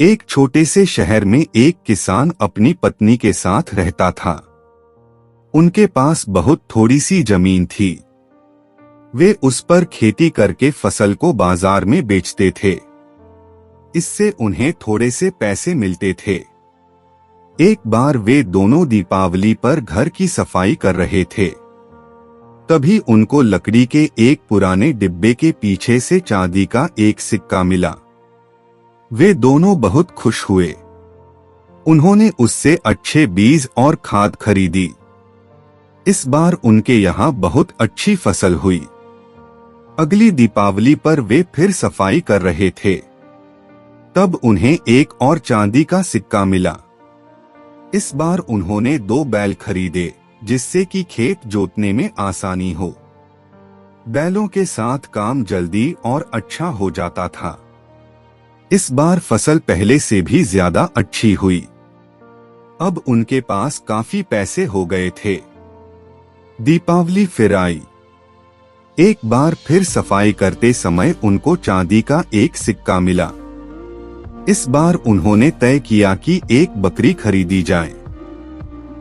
एक छोटे से शहर में एक किसान अपनी पत्नी के साथ रहता था। उनके पास बहुत थोड़ी सी जमीन थी। वे उस पर खेती करके फसल को बाजार में बेचते थे। इससे उन्हें थोड़े से पैसे मिलते थे। एक बार वे दोनों दीपावली पर घर की सफाई कर रहे थे। तभी उनको लकड़ी के एक पुराने डिब्बे के पीछे से चांदी का एक सिक्का मिला। वे दोनों बहुत खुश हुए। उन्होंने उससे अच्छे बीज और खाद खरीदी। इस बार उनके यहाँ बहुत अच्छी फसल हुई। अगली दीपावली पर वे फिर सफाई कर रहे थे। तब उन्हें एक और चांदी का सिक्का मिला। इस बार उन्होंने 2 बैल खरीदे, जिससे कि खेत जोतने में आसानी हो। बैलों के साथ काम जल्दी और अच्छा हो जाता था। इस बार फसल पहले से भी ज्यादा अच्छी हुई। अब उनके पास काफी पैसे हो गए थे। दीपावली फिर आई। एक बार फिर सफाई करते समय उनको चांदी का एक सिक्का मिला। इस बार उन्होंने तय किया कि एक बकरी खरीदी जाए।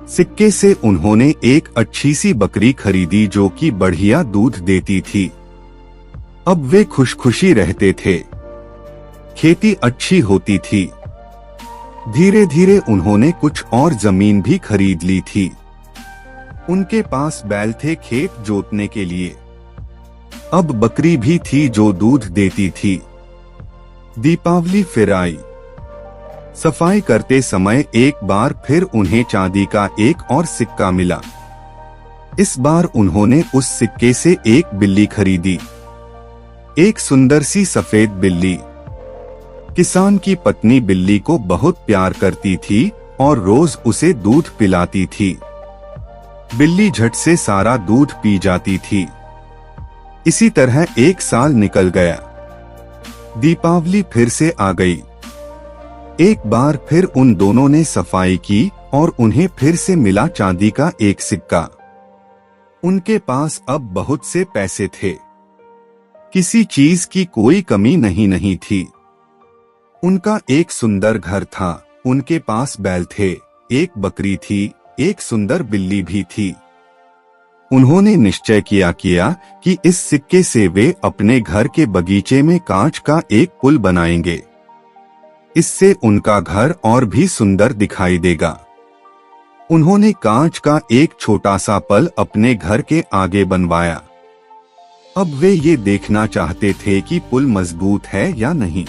सिक्के से उन्होंने एक अच्छी सी बकरी खरीदी जो कि बढ़िया दूध देती थी। अब वे खुशखुशी रहते थे। खेती अच्छी होती थी। धीरे धीरे उन्होंने कुछ और जमीन भी खरीद ली थी। उनके पास बैल थे खेत जोतने के लिए। अब बकरी भी थी जो दूध देती थी। दीपावली फिर आई। सफाई करते समय एक बार फिर उन्हें चांदी का एक और सिक्का मिला। इस बार उन्होंने उस सिक्के से एक बिल्ली खरीदी, एक सुंदर सी सफेद बिल्ली। किसान की पत्नी बिल्ली को बहुत प्यार करती थी और रोज उसे दूध पिलाती थी। बिल्ली झट से सारा दूध पी जाती थी। इसी तरह 1 साल निकल गया। दीपावली फिर से आ गई। एक बार फिर उन दोनों ने सफाई की और उन्हें फिर से मिला चांदी का एक सिक्का। उनके पास अब बहुत से पैसे थे। किसी चीज की कोई कमी नहीं थी। उनका एक सुंदर घर था। उनके पास बैल थे, एक बकरी थी, एक सुंदर बिल्ली भी थी। उन्होंने निश्चय किया कि इस सिक्के से वे अपने घर के बगीचे में कांच का एक पुल बनाएंगे। इससे उनका घर और भी सुंदर दिखाई देगा। उन्होंने कांच का एक छोटा सा पुल अपने घर के आगे बनवाया। अब वे ये देखना चाहते थे कि पुल मजबूत है या नहीं।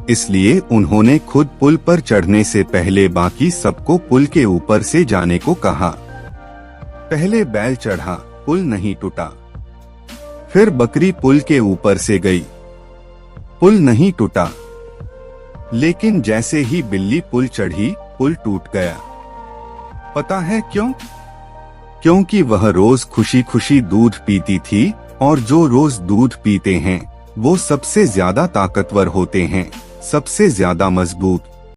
इसलिए उन्होंने खुद पुल पर चढ़ने से पहले बाकी सबको पुल के ऊपर से जाने को कहा। पहले बैल चढ़ा, पुल नहीं टूटा। फिर बकरी पुल के ऊपर से गई, पुल नहीं टूटा। लेकिन जैसे ही बिल्ली पुल चढ़ी, पुल टूट गया। पता है क्यों? क्योंकि वह रोज खुशी खुशी दूध पीती थी, और जो रोज दूध पीते हैं वो सबसे ज्यादा ताकतवर होते हैं, सबसे ज्यादा मजबूत।